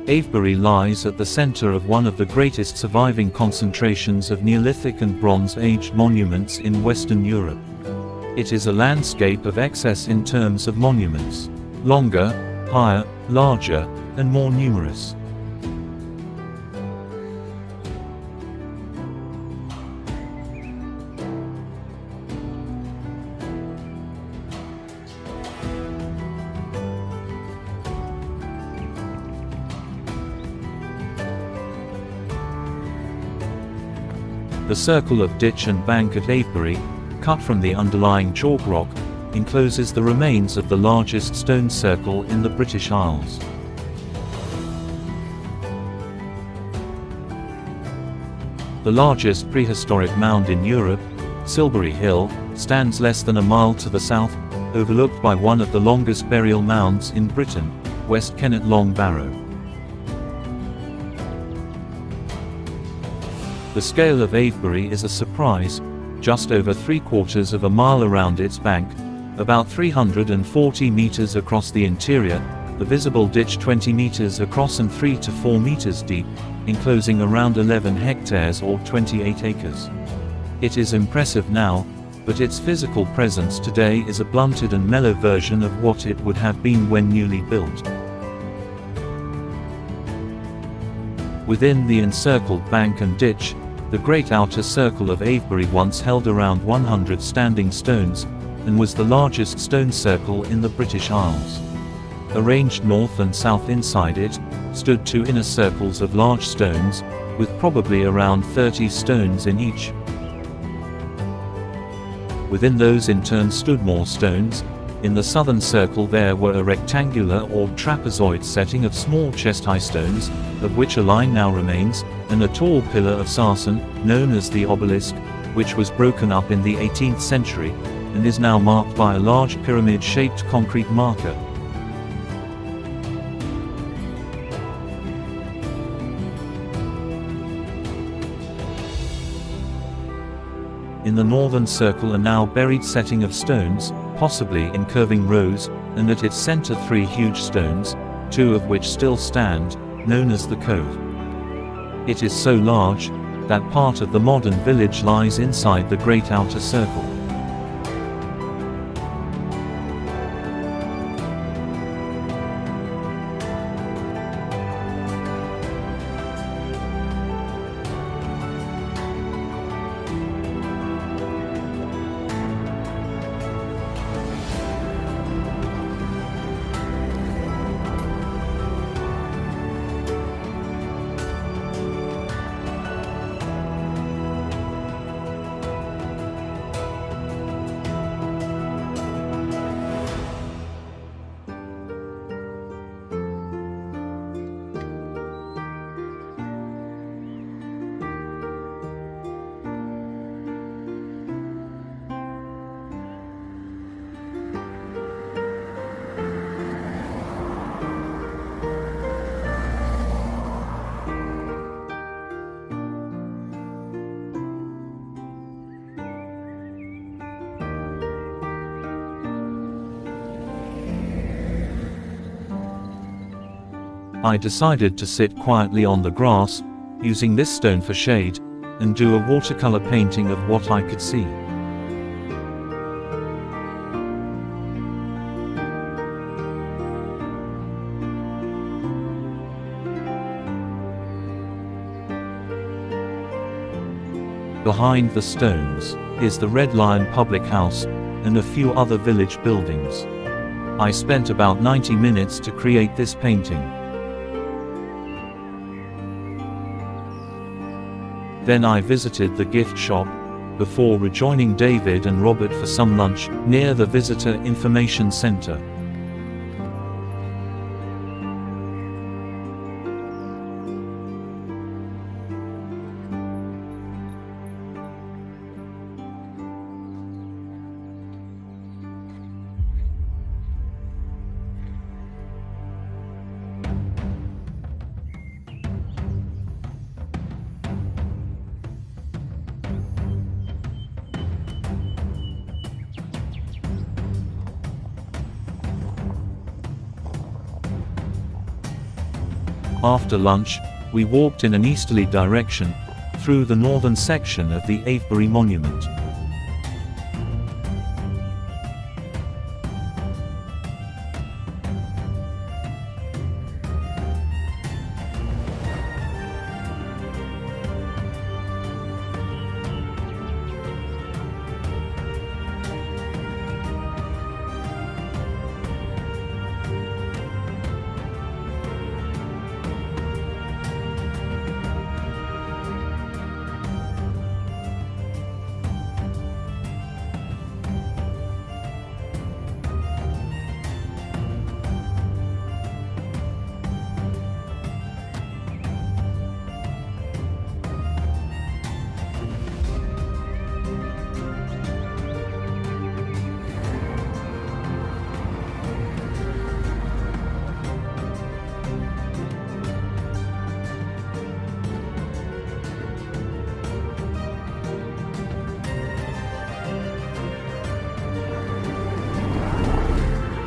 Avebury lies at the centre of one of the greatest surviving concentrations of Neolithic and Bronze Age monuments in Western Europe. It is a landscape of excess in terms of monuments: longer, higher, larger, and more numerous. The circle of ditch and bank at Avebury, cut from the underlying chalk rock, encloses the remains of the largest stone circle in the British Isles. The largest prehistoric mound in Europe, Silbury Hill, stands less than a mile to the south, overlooked by one of the longest burial mounds in Britain, West Kennet Long Barrow. The scale of Avebury is a surprise: just over 3/4 of a mile around its bank, about 340 meters across the interior, the visible ditch 20 meters across and 3 to 4 meters deep, enclosing around 11 hectares or 28 acres. It is impressive now, but its physical presence today is a blunted and mellow version of what it would have been when newly built. Within the encircled bank and ditch, the great outer circle of Avebury once held around 100 standing stones, and was the largest stone circle in the British Isles. Arranged north and south inside it, stood 2 inner circles of large stones, with probably around 30 stones in each. Within those in turn stood more stones. In the southern circle there were a rectangular or trapezoid setting of small chest-high stones, of which a line now remains, and a tall pillar of sarsen, known as the obelisk, which was broken up in the 18th century, and is now marked by a large pyramid-shaped concrete marker. In the northern circle a now buried setting of stones, possibly in curving rows, and at its center 3 huge stones, 2 of which still stand, known as the Cove. It is so large that part of the modern village lies inside the great outer circle. I decided to sit quietly on the grass, using this stone for shade, and do a watercolor painting of what I could see. Behind the stones is the Red Lion Public House, and a few other village buildings. I spent about 90 minutes to create this painting. Then I visited the gift shop, before rejoining David and Robert for some lunch, near the Visitor Information Center. After lunch, we walked in an easterly direction, through the northern section of the Avebury Monument.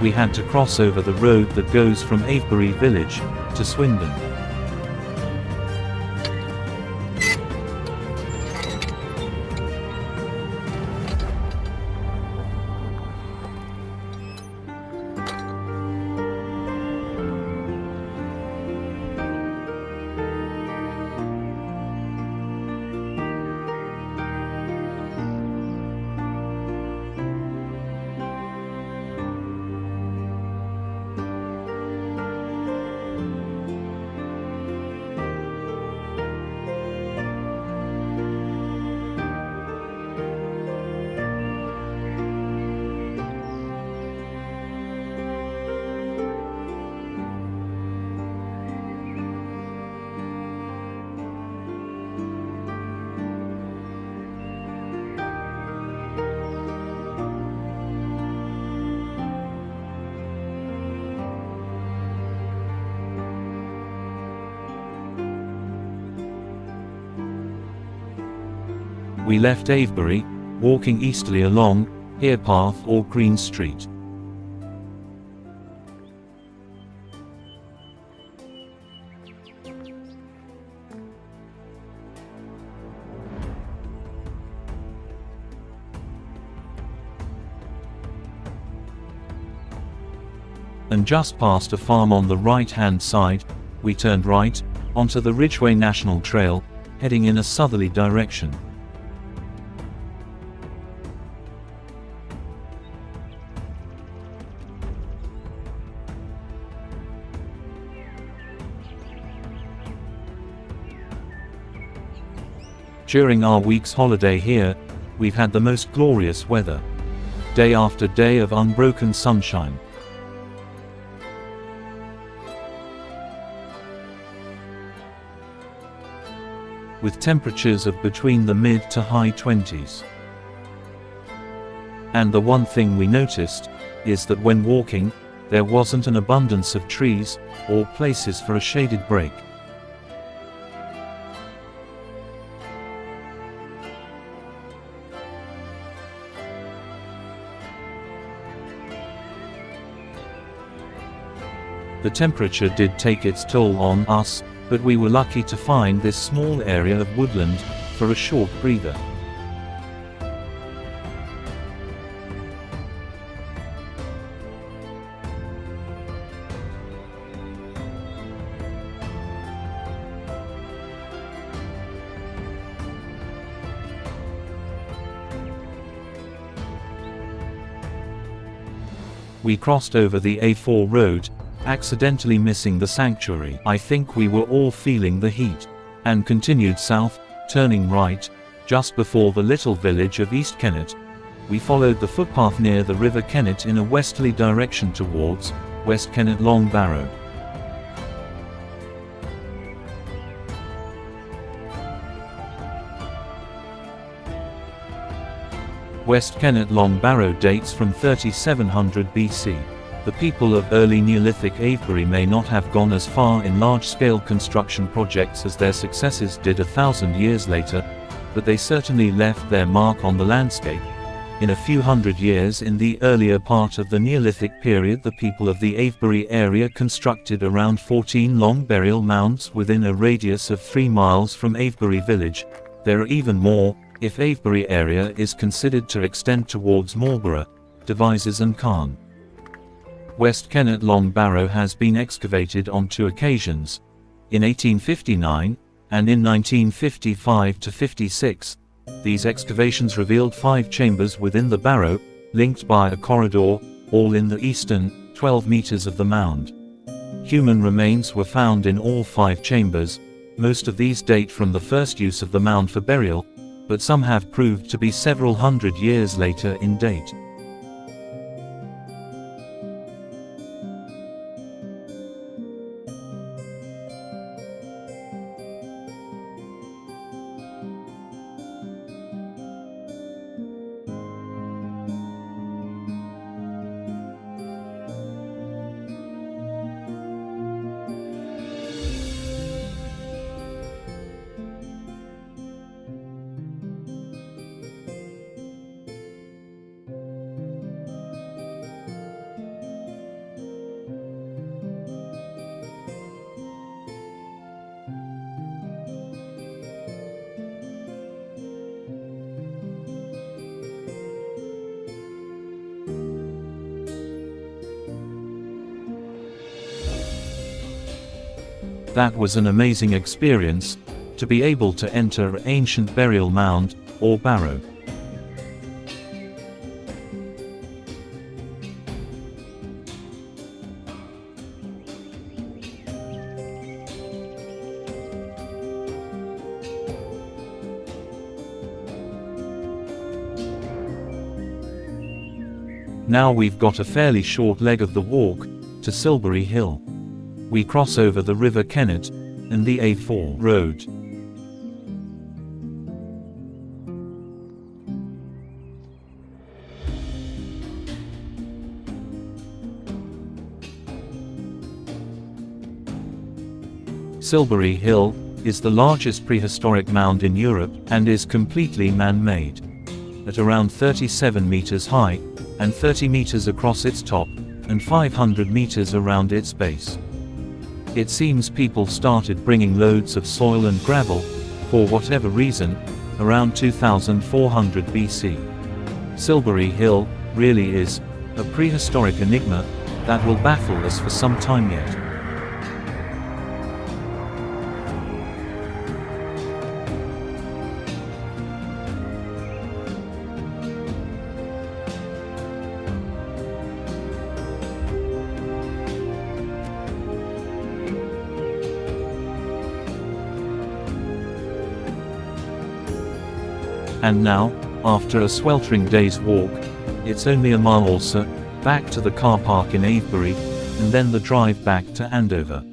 We had to cross over the road that goes from Avebury village to Swindon. We left Avebury, walking easterly along Hare Path or Green Street. And just past a farm on the right-hand side, we turned right, onto the Ridgeway National Trail, heading in a southerly direction. During our week's holiday here, we've had the most glorious weather. Day after day of unbroken sunshine. With temperatures of between the mid to high 20s. And the one thing we noticed, is that when walking, there wasn't an abundance of trees, or places for a shaded break. The temperature did take its toll on us, but we were lucky to find this small area of woodland, for a short breather. We crossed over the A4 road, accidentally missing the sanctuary. I think we were all feeling the heat, and continued south, turning right, just before the little village of East Kennet. We followed the footpath near the River Kennet in a westerly direction towards West Kennet Long Barrow. West Kennet Long Barrow dates from 3700 BC. The people of early Neolithic Avebury may not have gone as far in large-scale construction projects as their successors did 1,000 years later, but they certainly left their mark on the landscape. In a few hundred years in the earlier part of the Neolithic period, the people of the Avebury area constructed around 14 long burial mounds within a radius of 3 miles from Avebury village. There are even more, if Avebury area is considered to extend towards Marlborough, Devizes and Cairn. West Kennet Long Barrow has been excavated on 2 occasions, in 1859, and in 1955–56. These excavations revealed 5 chambers within the barrow, linked by a corridor, all in the eastern 12 meters of the mound. Human remains were found in all 5 chambers. Most of these date from the first use of the mound for burial, but some have proved to be several hundred years later in date. That was an amazing experience, to be able to enter an ancient burial mound, or barrow. Now we've got a fairly short leg of the walk to Silbury Hill. We cross over the River Kennet and the A4 road. Silbury Hill is the largest prehistoric mound in Europe and is completely man-made. At around 37 meters high and 30 meters across its top and 500 meters around its base. It seems people started bringing loads of soil and gravel, for whatever reason, around 2400 BC. Silbury Hill really is a prehistoric enigma that will baffle us for some time yet. And now, after a sweltering day's walk, it's only a mile or so back to the car park in Avebury, and then the drive back to Andover.